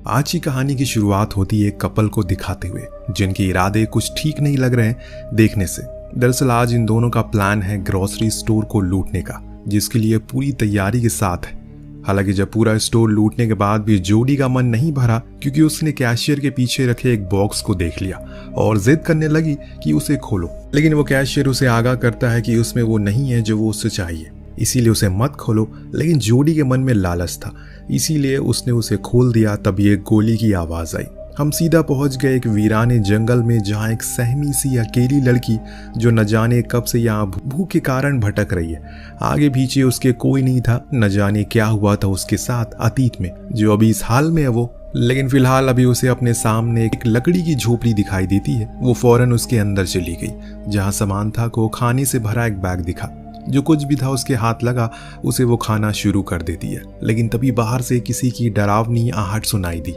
आज की कहानी की शुरुआत होती है एक कपल को दिखाते हुए जिनके इरादे कुछ ठीक नहीं लग रहे हैं देखने से। दरअसल आज इन दोनों का प्लान है ग्रोसरी स्टोर को लूटने का, जिसके लिए पूरी तैयारी के साथ है। हालांकि जब पूरा स्टोर लूटने के बाद भी जोडी का मन नहीं भरा, क्योंकि उसने कैशियर के पीछे रखे एक बॉक्स को देख लिया और जिद करने लगी कि उसे खोलो। लेकिन वो कैशियर उसे आगाह करता है कि उसमें वो नहीं है जो वो उससे चाहिए, इसीलिए उसे मत खोलो। लेकिन जोडी के मन में लालच था, इसीलिए उसने उसे खोल दिया। तभी एक गोली की आवाज आई। हम सीधा पहुंच गए एक वीराने जंगल में, जहां एक सहमी सी अकेली लड़की जो न जाने कब से यहाँ भूख के कारण भटक रही है। आगे पीछे उसके कोई नहीं था, न जाने क्या हुआ था उसके साथ अतीत में जो अभी इस हाल में है वो। लेकिन फिलहाल अभी उसे अपने सामने एक लकड़ी की झोपड़ी दिखाई देती है। वो फौरन उसके अंदर चली गई, जहाँ समांथा को खाने से भरा एक बैग दिखा। जो कुछ भी था उसके हाथ लगा, उसे वो खाना शुरू कर देती है। लेकिन तभी बाहर से किसी की डरावनी आहट सुनाई दी।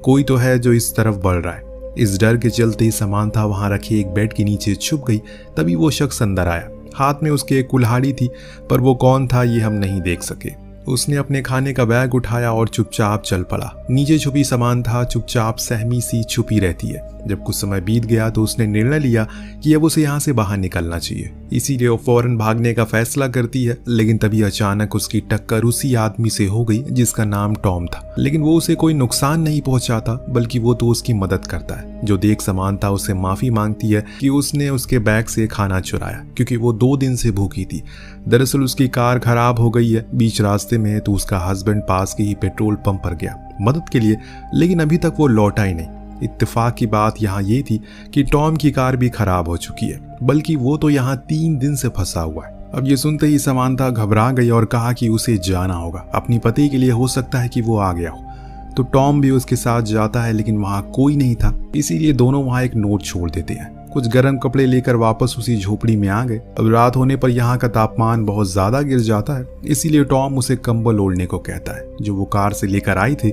कोई तो है जो इस तरफ बढ़ रहा है। इस डर के चलते ही समांथा वहां रखे एक बेड के नीचे छुप गई। तभी वो शख्स अंदर आया। हाथ में उसके एक कुल्हाड़ी थी, पर वो कौन था ये हम नहीं देख सके। उसने अपने खाने का बैग उठाया और चुपचाप चल पड़ा। नीचे छुपी समांथा चुपचाप सहमी सी छुपी रहती है। जब कुछ समय बीत गया तो उसने निर्णय लिया कि अब उसे यहाँ से बाहर निकलना चाहिए, इसीलिए वो फौरन भागने का फैसला करती है। लेकिन तभी अचानक उसकी टक्कर उसी आदमी से हो गई जिसका नाम टॉम था। लेकिन वो उसे कोई नुकसान नहीं पहुंचाता, बल्कि वो तो उसकी मदद करता है। जो देख समांथा उससे माफी मांगती है कि उसने उसके बैग से खाना चुराया, क्योंकि वो 2 दिन से भूखी थी। दरअसल उसकी कार खराब हो गई है बीच रास्ते में, तो उसका हस्बैंड पास के ही पेट्रोल पंप पर गया मदद के लिए, लेकिन अभी तक वो लौटा ही नहीं। इत्तेफाक की बात यहाँ ये थी कि टॉम की कार भी खराब हो चुकी है, बल्कि वो तो यहाँ 3 दिन से फंसा हुआ है। अब ये सुनते ही समांथा घबरा गई और कहा कि उसे जाना होगा अपनी पति के लिए, हो सकता है कि वो आ गया हो। तो टॉम भी उसके साथ जाता है, लेकिन वहाँ कोई नहीं था, इसीलिए दोनों वहाँ एक नोट छोड़ देते हैं। कुछ गर्म कपड़े लेकर वापस उसी झोपड़ी में आ गए। अब रात होने पर यहाँ का तापमान बहुत ज्यादा गिर जाता है, इसीलिए टॉम उसे कंबल ओढ़ने को कहता है, जो वो कार से लेकर आई थी।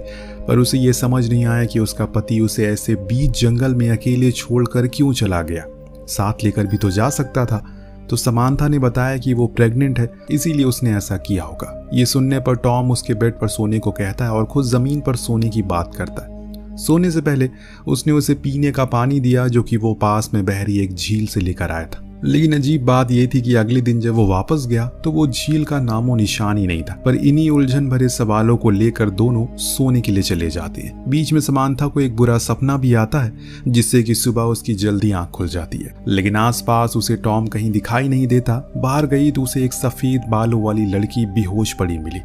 पर उसे ये समझ नहीं आया कि उसका पति उसे ऐसे बीच जंगल में अकेले छोड़कर क्यों चला गया। साथ लेकर भी तो जा सकता था। तो समांथा ने बताया कि वो प्रेग्नेंट है, इसीलिए उसने ऐसा किया होगा। ये सुनने पर टॉम उसके बेड पर सोने को कहता है और खुद जमीन पर सोने की बात करता है। सोने से पहले उसने उसे पीने का पानी दिया, जो कि वो पास में बह रही एक झील से लेकर आया था। लेकिन अजीब बात यह थी कि अगले दिन जब वो वापस गया तो वो झील का नामो निशान ही नहीं था। पर इन्हीं उलझन भरे सवालों को लेकर दोनों सोने के लिए चले जाते हैं। बीच में समांथा को एक बुरा सपना भी आता है, जिससे कि सुबह उसकी जल्दी आंख खुल जाती है। लेकिन आसपास उसे टॉम कहीं दिखाई नहीं देता। बाहर गई तो उसे एक सफेद बालों वाली लड़की बेहोश पड़ी मिली।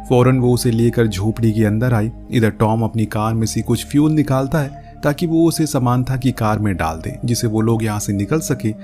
फौरन वो उसे लेकर झोपड़ी के अंदर आई। इधर टॉम अपनी कार में से कुछ फ्यूल निकालता है ताकि वो उसे समांथा की कार में डाल दे, जिससे वो लोग यहाँ से निकल सके।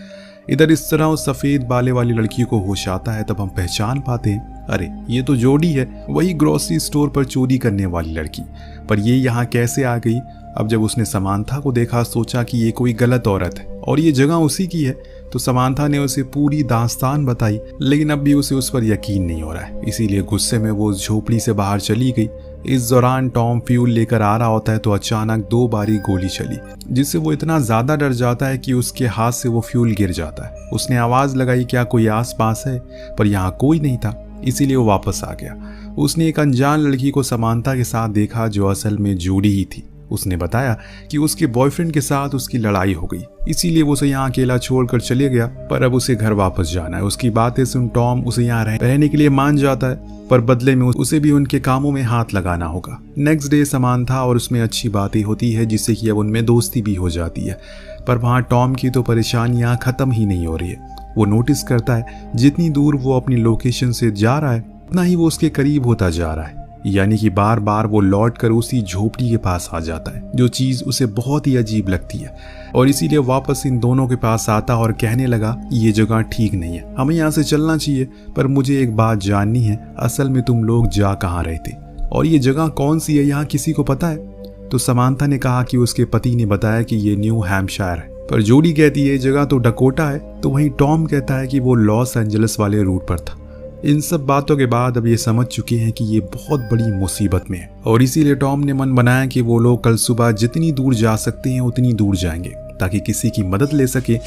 इधर इस तरह उस सफेद बाले वाली लड़की को होश आता है। तब हम पहचान पाते हैं, अरे ये तो जोडी है, वही ग्रोसरी स्टोर पर चोरी करने वाली लड़की। पर ये यहाँ कैसे आ गई? अब जब उसने समांथा को देखा, सोचा कि ये कोई गलत औरत है और ये जगह उसी की है। तो समांथा ने उसे पूरी दास्तान बताई, लेकिन अब भी उसे उस पर यकीन नहीं हो रहा है, इसीलिए गुस्से में वो झोपड़ी से बाहर चली गई। इस दौरान टॉम फ्यूल लेकर आ रहा होता है तो अचानक 2 बारी गोली चली, जिससे वो इतना ज्यादा डर जाता है कि उसके हाथ से वो फ्यूल गिर जाता है। उसने आवाज लगाई, क्या कोई आस पास है? पर यहाँ कोई नहीं था, इसीलिए वो वापस आ गया। उसने एक अनजान लड़की को समांथा के साथ देखा, जो असल में जोडी ही थी। उसने बताया कि उसके बॉयफ्रेंड के साथ उसकी लड़ाई हो गई, इसीलिए वो उसे यहाँ अकेला छोड़कर चले गया। पर अब उसे घर वापस जाना है। उसकी बातें सुन टॉम उसे यहाँ रहने के लिए मान जाता है, पर बदले में उसे भी उनके कामों में हाथ लगाना होगा। नेक्स्ट डे समांथा और उसमें अच्छी बातें होती है, जिससे कि अब उनमें दोस्ती भी हो जाती है। पर वहाँ टॉम की तो परेशानियाँ खत्म ही नहीं हो रही है। वो नोटिस करता है जितनी दूर वो अपनी लोकेशन से जा रहा है, उतना ही वो उसके करीब होता जा रहा है। यानी कि बार बार वो लौट कर उसी झोपड़ी के पास आ जाता है, जो चीज उसे बहुत ही अजीब लगती है। और इसीलिए वापस इन दोनों के पास आता और कहने लगा, ये जगह ठीक नहीं है, हमें यहाँ से चलना चाहिए। पर मुझे एक बात जाननी है, असल में तुम लोग जा कहाँ रहे थे और ये जगह कौन सी है, यहाँ किसी को पता है? तो समांथा ने कहा कि उसके पति ने बताया कि ये न्यू हैम्पशायर है। पर जोडी कहती है जगह तो डकोटा है। तो वहीं टॉम कहता है कि वो लॉस एंजलिस वाले रूट पर था। इन सब बातों के बाद अब ये समझ चुके हैं कि ये बहुत बड़ी मुसीबत में है, और इसीलिए टॉम ने मन बनाया कि वो लोग कल सुबह जितनी दूर जा सकते हैं उतनी दूर जाएंगे, ताकि किसी की मदद ले सके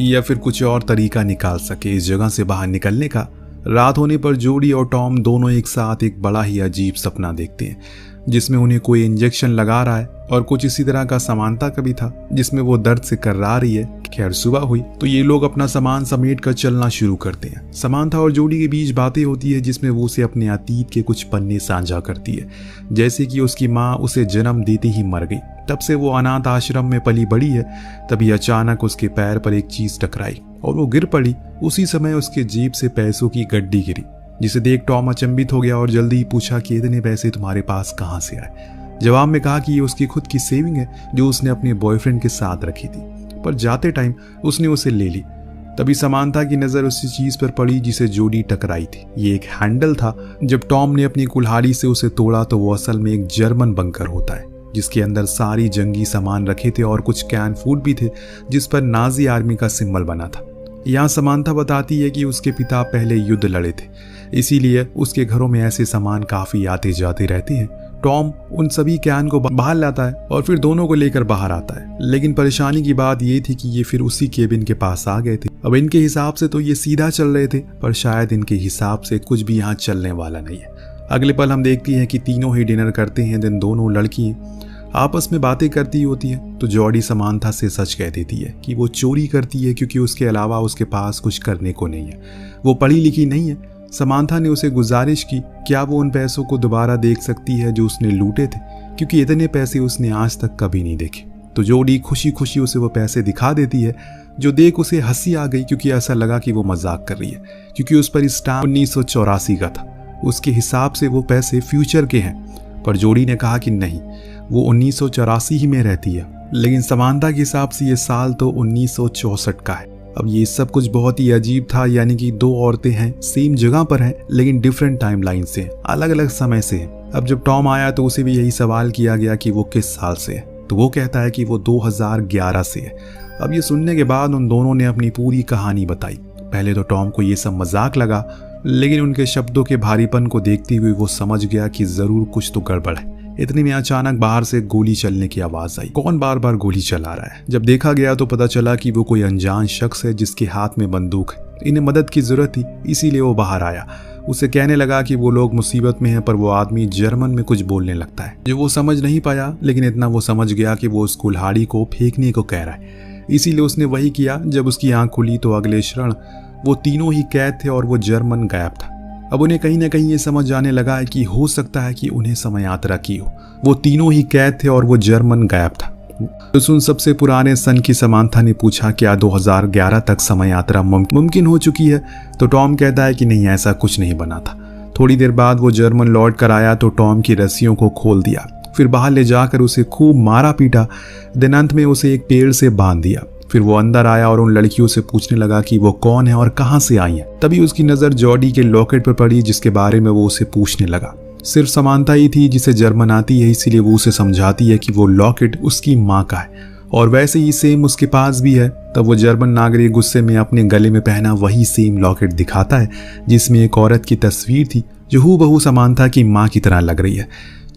या फिर कुछ और तरीका निकाल सके इस जगह से बाहर निकलने का। रात होने पर जोडी और टॉम दोनों एक साथ एक बड़ा ही अजीब सपना देखते हैं। जिसमें उन्हें कोई इंजेक्शन लगा रहा है, और कुछ इसी तरह का समानता का भी था जिसमें वो दर्द से कर्रा रही है। खैर सुबह हुई तो ये लोग अपना सामान समेट कर चलना शुरू करते हैं। समानता और जोडी के बीच बातें होती है जिसमें वो उसे अपने अतीत के कुछ पन्ने साझा करती है, जैसे कि उसकी माँ उसे जन्म देते ही मर गई, तब से वो अनाथ आश्रम में पली बड़ी है। तभी अचानक उसके पैर पर एक चीज टकराई और वो गिर पड़ी। उसी समय उसके जेब से पैसों की गड्डी गिरी, जिसे देख टॉम अचंभित हो गया और जल्दी ही पूछा कि इतने पैसे तुम्हारे पास कहाँ से आए। जवाब में कहा कि ये उसकी खुद की सेविंग है जो उसने अपने बॉयफ्रेंड के साथ रखी थी, पर जाते टाइम उसने उसे ले ली। तभी समानता की नजर उसी चीज पर पड़ी जिसे जोडी टकराई थी। ये एक हैंडल था। जब टॉम ने अपनी कुल्हाड़ी से उसे तोड़ा तो वो असल में एक जर्मन बंकर होता है, जिसके अंदर सारी जंगी सामान रखे थे और कुछ कैन फूड भी थे जिस पर नाजी आर्मी का सिंबल बना था। यहाँ समानता बताती है कि उसके पिता पहले युद्ध लड़े थे, इसीलिए उसके घरों में ऐसे सामान काफी आते जाते रहते हैं। टॉम उन सभी कैन को बाहर लाता है और फिर दोनों को लेकर बाहर आता है, लेकिन परेशानी की बात ये थी कि ये फिर उसी केबिन के पास आ गए थे। अब इनके हिसाब से तो ये सीधा चल रहे थे, पर शायद इनके हिसाब से कुछ भी यहाँ चलने वाला नहीं है। अगले पल हम देखती हैं कि तीनों ही डिनर करते हैं। दिन दोनों लड़की आपस में बातें करती होती है तो जॉडी समानता से सच कह देती है कि वो चोरी करती है क्योंकि उसके अलावा उसके पास कुछ करने को नहीं है, वो पढ़ी लिखी नहीं है। समानता ने उसे गुजारिश की क्या वो उन पैसों को दोबारा देख सकती है जो उसने लूटे थे, क्योंकि इतने पैसे उसने आज तक कभी नहीं देखे। तो जॉडी खुशी खुशी उसे वो पैसे दिखा देती है, जो देख उसे हंसी आ गई क्योंकि ऐसा लगा कि वो मजाक कर रही है, क्योंकि उस पर स्टाम्प 1984 का था। उसके हिसाब से वो पैसे फ्यूचर के हैं, पर जॉडी ने कहा कि नहीं, वो 1984 ही में रहती है, लेकिन समानता के हिसाब से ये साल तो 1964 का है। अब ये सब कुछ बहुत ही अजीब था, यानी कि दो औरतें हैं, सेम जगह पर हैं, लेकिन डिफरेंट टाइमलाइन से, अलग अलग समय से हैं। अब जब टॉम आया तो उसे भी यही सवाल किया गया कि वो किस साल से है, तो वो कहता है कि वो 2011 से है। अब ये सुनने के बाद उन दोनों ने अपनी पूरी कहानी बताई। पहले तो टॉम को ये सब मजाक लगा, लेकिन उनके शब्दों के भारीपन को देखते हुए वो समझ गया कि जरूर कुछ तो गड़बड़ है। इतने में अचानक बाहर से गोली चलने की आवाज आई। कौन बार बार गोली चला रहा है? जब देखा गया तो पता चला कि वो कोई अनजान शख्स है जिसके हाथ में बंदूक है। इन्हें मदद की जरूरत थी, इसीलिए वो बाहर आया। उसे कहने लगा कि वो लोग मुसीबत में हैं, पर वो आदमी जर्मन में कुछ बोलने लगता है जो वो समझ नहीं पाया, लेकिन इतना वो समझ गया कि वो उस कुल्हाड़ी को फेंकने को कह रहा है। इसीलिए उसने वही किया। जब उसकी आंख खुली तो अगले क्षण वो तीनों ही कैद थे और वो जर्मन गायब था। अब उन्हें कहीं ना कहीं ये समझ आने लगा है कि हो सकता है कि उन्हें समय यात्रा की हो। वो तीनों ही कैद थे और वो जर्मन गायब था। तो सुन सबसे पुराने सन की समानता ने पूछा क्या 2011 तक समय यात्रा मुमकिन हो चुकी है? तो टॉम कहता है कि नहीं, ऐसा कुछ नहीं बना था। थोड़ी देर बाद वो जर्मन लौट कर आया तो टॉम की रस्सियों को खोल दिया, फिर बाहर ले जाकर उसे खूब मारा पीटा। दिन अंत में उसे एक पेड़ से बांध दिया। फिर वो अंदर आया और उन लड़कियों से पूछने लगा कि वो कौन है और कहां से आई हैं। तभी उसकी नजर जॉडी के लॉकेट पर पड़ी, जिसके बारे में वो उसे पूछने लगा। सिर्फ समानता ही थी जिसे जर्मन आती है, इसीलिए वो उसे समझाती है कि वो लॉकेट उसकी माँ का है और वैसे ही सेम उसके पास भी है। तब वो जर्मन नागरिक गुस्से में अपने गले में पहना वही सेम लॉकेट दिखाता है जिसमें एक औरत की तस्वीर थी जो हूबहू समानता की माँ की तरह लग रही है।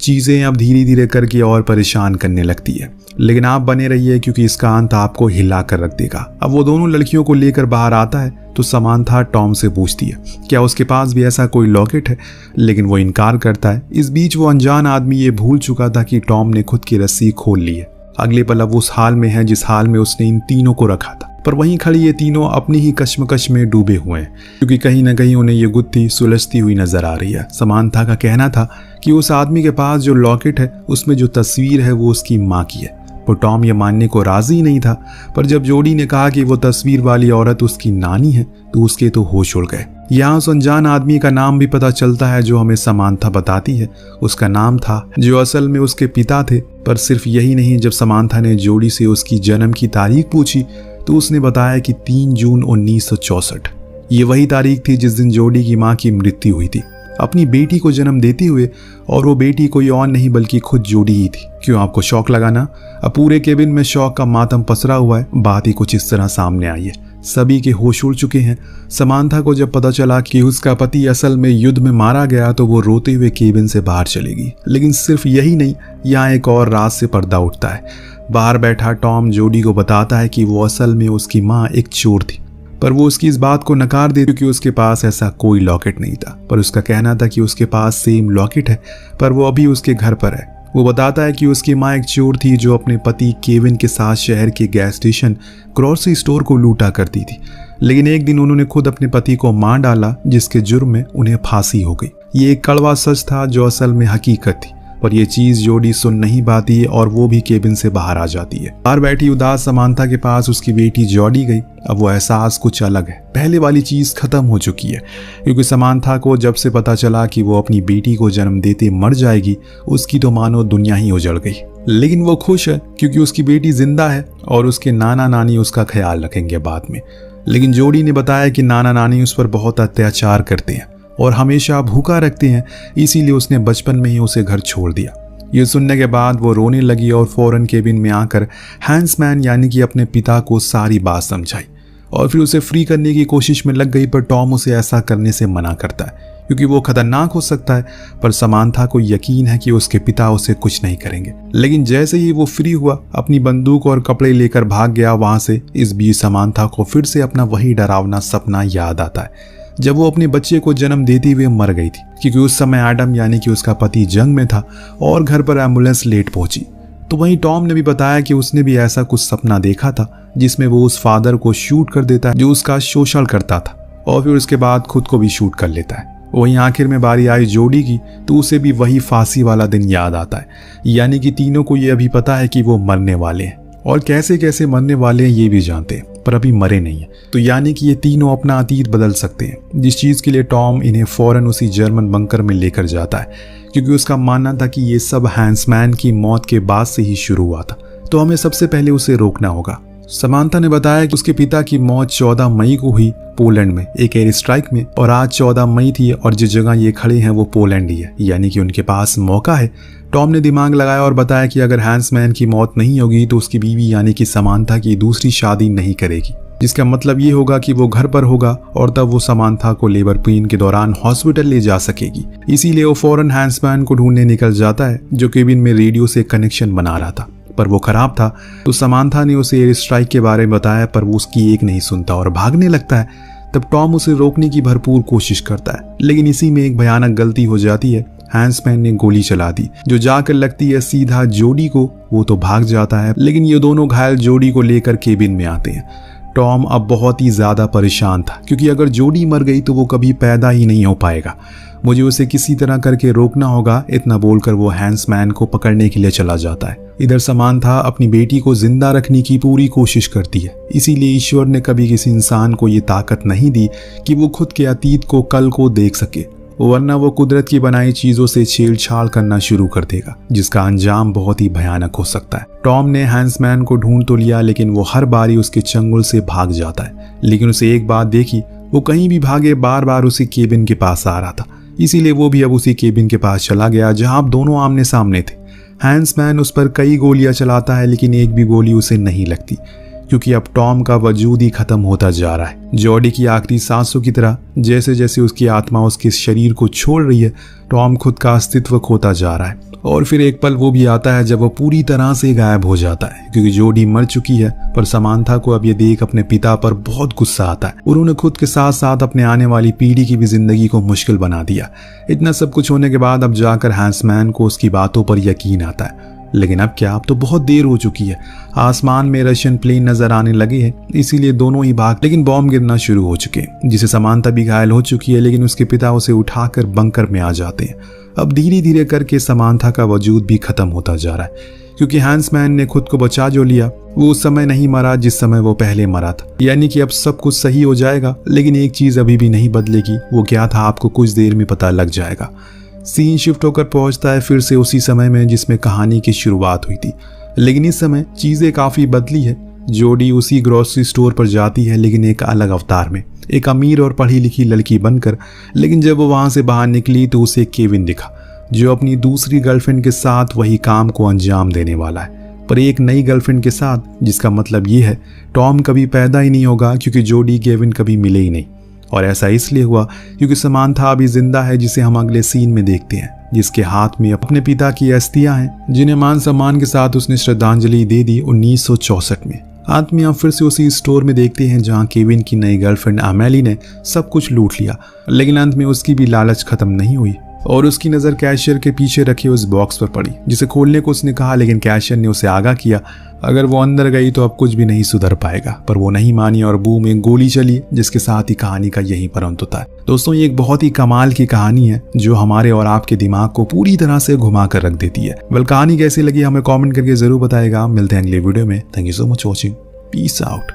चीजें अब धीरे धीरे करके और परेशान करने लगती है, लेकिन आप बने रहिए क्योंकि इसका अंत आपको हिला कर रख देगा। अब वो दोनों लड़कियों को लेकर बाहर आता है तो समानता टॉम से पूछती है क्या उसके पास भी ऐसा कोई लॉकेट है, लेकिन वो इनकार करता है। इस बीच वो अनजान आदमी ये भूल चुका था कि टॉम ने खुद की रस्सी खोल ली है। अगले पल अब उस हाल में है जिस हाल में उसने इन तीनों को रखा था, पर वहीं खड़ी ये तीनों अपनी ही कश्मकश में डूबे हुए हैं, क्योंकि कहीं ना कहीं उन्हें ये गुत्थी सुलझती हुई नजर आ रही है। समानता का कहना था कि उस आदमी के पास जो लॉकेट है उसमें जो तस्वीर है वो उसकी माँ की है, पर टॉम ये मानने को राजी नहीं था। पर जब जॉडी ने कहा कि वो तस्वीर वाली औरत उसकी नानी है तो उसके तो होश उड़ गए। यहाँ उस अनजान आदमी का नाम भी पता चलता है जो हमें समानता बताती है। उसका नाम था जो असल में उसके पिता थे। पर सिर्फ यही नहीं, जब समानता ने जॉडी से उसकी जन्म की तारीख पूछी तो उसने बताया कि 3 जून 1964। ये वही तारीख थी जिस दिन जॉडी की माँ की मृत्यु हुई थी अपनी बेटी को जन्म देते हुए, और वो बेटी कोई और नहीं बल्कि खुद जॉडी ही थी। क्यों आपको शौक लगाना? अब पूरे केबिन में शौक का मातम पसरा हुआ है। बात ही कुछ इस तरह सामने आई है, सभी के होश उड़ चुके हैं। समानता को जब पता चला कि उसका पति असल में युद्ध में मारा गया तो वो रोते हुए केबिन से बाहर चलेगी। लेकिन सिर्फ यही नहीं, यहाँ एक और राज से पर्दा उठता है। बाहर बैठा टॉम जॉडी को बताता है कि वो असल में उसकी माँ एक चोर थी, पर वो उसकी इस बात को नकार दे क्योंकि उसके पास ऐसा कोई लॉकेट नहीं था। पर उसका कहना था कि उसके पास सेम लॉकेट है, पर वो अभी उसके घर पर है। वो बताता है कि उसकी माँ एक चोर थी जो अपने पति केविन के साथ शहर के गैस स्टेशन ग्रोसरी स्टोर को लूटा करती थी, लेकिन एक दिन उन्होंने खुद अपने पति को मार डाला, जिसके जुर्म में उन्हें फांसी हो गई। ये एक कड़वा सच था जो असल में हकीकत थी, पर यह चीज जोडी सुन नहीं पाती और वो भी केबिन से बाहर आ जाती है। बाहर बैठी उदास समांथा के पास उसकी बेटी जॉडी गई। अब वो एहसास कुछ अलग है, पहले वाली चीज खत्म हो चुकी है, क्योंकि समांथा को जब से पता चला कि वो अपनी बेटी को जन्म देते मर जाएगी, उसकी तो मानो दुनिया ही उजड़ गई। लेकिन वो खुश है क्योंकि उसकी बेटी जिंदा है और उसके नाना नानी उसका ख्याल रखेंगे बाद में। लेकिन जोडी ने बताया कि नाना नानी उस पर बहुत अत्याचार करते हैं और हमेशा भूखा रखते हैं, इसीलिए उसने बचपन में ही उसे घर छोड़ दिया। ये सुनने के बाद वो रोने लगी और फौरन केबिन में आकर हैंसमैन यानी कि अपने पिता को सारी बात समझाई और फिर उसे फ्री करने की कोशिश में लग गई। पर टॉम उसे ऐसा करने से मना करता है क्योंकि वो खतरनाक हो सकता है, पर समांथा को यकीन है कि उसके पिता उसे कुछ नहीं करेंगे। लेकिन जैसे ही वो फ्री हुआ, अपनी बंदूक और कपड़े लेकर भाग गया वहां से। इस बीच समांथा को फिर से अपना वही डरावना सपना याद आता है जब वो अपने बच्चे को जन्म देते हुए मर गई थी, क्योंकि उस समय एडम यानी कि उसका पति जंग में था और घर पर एम्बुलेंस लेट पहुंची। तो वहीं टॉम ने भी बताया कि उसने भी ऐसा कुछ सपना देखा था जिसमें वो उस फादर को शूट कर देता है जो उसका शोषण करता था और फिर उसके बाद खुद को भी शूट कर लेता है। वहीं आखिर में बारी आई जोडी की, तो उसे भी वही फांसी वाला दिन याद आता है। यानी कि तीनों को ये अभी पता है कि वो मरने वाले हैं और कैसे कैसे मरने वाले हैं ये भी जानते हैं, पर अभी मरे नहीं है। तो यानी कि ये तीनों अपना अतीत बदल सकते हैं, जिस चीज के लिए टॉम इन्हें फौरन उसी जर्मन बंकर में लेकर जाता है, क्योंकि उसका मानना था कि ये सब हैंसमैन की मौत के बाद से ही शुरू हुआ था। तो हमें सबसे पहले उसे रोकना होगा। समांथा ने बताया कि उसके पिता की मौत 14 मई को हुई पोलैंड में एक एयर स्ट्राइक में, और आज 14 मई थी और जिस जगह ये खड़े हैं वो पोलैंड ही है, यानी कि उनके पास मौका है। टॉम ने दिमाग लगाया और बताया कि अगर हैंसमैन की मौत नहीं होगी तो उसकी बीवी यानी कि समांथा की दूसरी शादी नहीं करेगी, जिसका मतलब ये होगा कि वो घर पर होगा और तब वो समांथा को लेबर पेन के दौरान हॉस्पिटल ले जा सकेगी। इसीलिए वो फौरन हैंसमैन को ढूंढने निकल जाता है जो केबिन में रेडियो से कनेक्शन बना रहा था, पर वो खराब था। तो समांथा ने उसे एयर स्ट्राइक के बारे में बताया, पर वो उसकी एक नहीं सुनता और भागने लगता है। तब टॉम उसे रोकने की भरपूर कोशिश करता है, लेकिन इसी में एक भयानक गलती हो जाती है। हैंसमैन ने गोली चला दी जो जाकर लगती है सीधा जोडी को। वो तो भाग जाता है, लेकिन ये दोनों घायल जोडी को लेकर केबिन में आते हैं। टॉम अब बहुत ही ज्यादा परेशान था, क्योंकि अगर जोडी मर गई तो वो कभी पैदा ही नहीं हो पाएगा। मुझे उसे किसी तरह करके रोकना होगा, इतना बोलकर वो हैंसमैन को पकड़ने के लिए चला जाता है। इधर समांथा अपनी बेटी को जिंदा रखने की पूरी कोशिश करती है, इसीलिए ईश्वर ने कभी किसी इंसान को ये ताकत नहीं दी कि वो खुद के अतीत को कल को देख सके, वरना वो कुदरत की बनाई चीजों से छेड़छाड़ करना शुरू कर देगा, जिसका अंजाम बहुत ही भयानक हो सकता है। टॉम ने हैंसमैन को ढूंढ तो लिया, लेकिन वो हर बारी उसके चंगुल से भाग जाता है। लेकिन उसे एक बात देखी, वो कहीं भी भागे बार बार उसी केबिन के पास आ रहा था, इसीलिए वो भी अब उसी केबिन के पास चला गया जहां अब दोनों आमने सामने थे। हैंसमैन उस पर कई गोलियां चलाता है, लेकिन एक भी गोली उसे नहीं लगती, क्योंकि अब टॉम का वजूद ही खत्म होता जा रहा है। जॉडी की आखिरी सांसों की तरह जैसे जैसे उसकी आत्मा उसके शरीर को छोड़ रही है, टॉम खुद का अस्तित्व खोता जा रहा है। और फिर एक पल वो भी आता है जब वो पूरी तरह से गायब हो जाता है, क्योंकि जोडी मर चुकी है। पर समांथा को अब ये देख अपने पिता पर बहुत गुस्सा आता है। उन्होंने खुद के साथ साथ अपने आने वाली पीढ़ी की भी जिंदगी को मुश्किल बना दिया। इतना सब कुछ होने के बाद अब जाकर हैंसमैन को उसकी बातों पर यकीन आता है। लेकिन अब क्या, अब तो बहुत देर हो चुकी है। आसमान में रशियन प्लेन नजर आने लगे हैं, इसीलिए दोनों ही भाग, लेकिन बॉम्ब गिरना शुरू हो चुके हैं, जिसे समांथा भी घायल हो चुकी है। लेकिन उसके पिता उसे उठाकर बंकर में आ जाते हैं। अब धीरे धीरे करके समांथा का वजूद भी खत्म होता जा रहा है, क्योंकि हैंसमैन ने खुद को बचा जो लिया, वो उस समय नहीं मरा जिस समय वो पहले मरा था। यानी कि अब सब कुछ सही हो जाएगा, लेकिन एक चीज अभी भी नहीं बदलेगी। वो क्या था आपको कुछ देर में पता लग जाएगा। सीन शिफ्ट होकर पहुंचता है फिर से उसी समय में जिसमें कहानी की शुरुआत हुई थी, लेकिन इस समय चीजें काफी बदली है। जोडी उसी ग्रोसरी स्टोर पर जाती है, लेकिन एक अलग अवतार में, एक अमीर और पढ़ी लिखी लड़की बनकर। लेकिन जब वो वहां से बाहर निकली तो उसे केविन दिखा, जो अपनी दूसरी गर्लफ्रेंड के साथ वही काम को अंजाम देने वाला है, पर एक नई गर्लफ्रेंड के साथ, जिसका मतलब ये है टॉम कभी पैदा ही नहीं होगा, क्योंकि जोडी केविन कभी मिले ही नहीं। और ऐसा इसलिए हुआ क्योंकि समांथा अभी जिंदा है, जिसे हम अगले सीन में देखते हैं, जिसके हाथ में अपने पिता की अस्थियां हैं, जिन्हें मान सम्मान के साथ उसने श्रद्धांजलि दे दी 1964 में। अंत में हम फिर से उसी स्टोर में देखते हैं जहां केविन की नई गर्लफ्रेंड अमेली ने सब कुछ लूट लिया, लेकिन अंत में उसकी भी लालच खत्म नहीं हुई और उसकी नज़र कैशियर के पीछे रखे उस बॉक्स पर पड़ी, जिसे खोलने को उसने कहा, लेकिन कैशियर ने उसे आगाह किया अगर वो अंदर गई तो अब कुछ भी नहीं सुधर पाएगा। पर वो नहीं मानी और बूम एक गोली चली, जिसके साथ ही कहानी का यही पर अंत होता है। दोस्तों, ये एक बहुत ही कमाल की कहानी है जो हमारे और आपके दिमाग को पूरी तरह से घुमा कर रख देती है। कहानी कैसी लगी हमें कॉमेंट करके जरूर बताएगा। मिलते हैं अगले वीडियो में। Thank you so much watching. Peace out.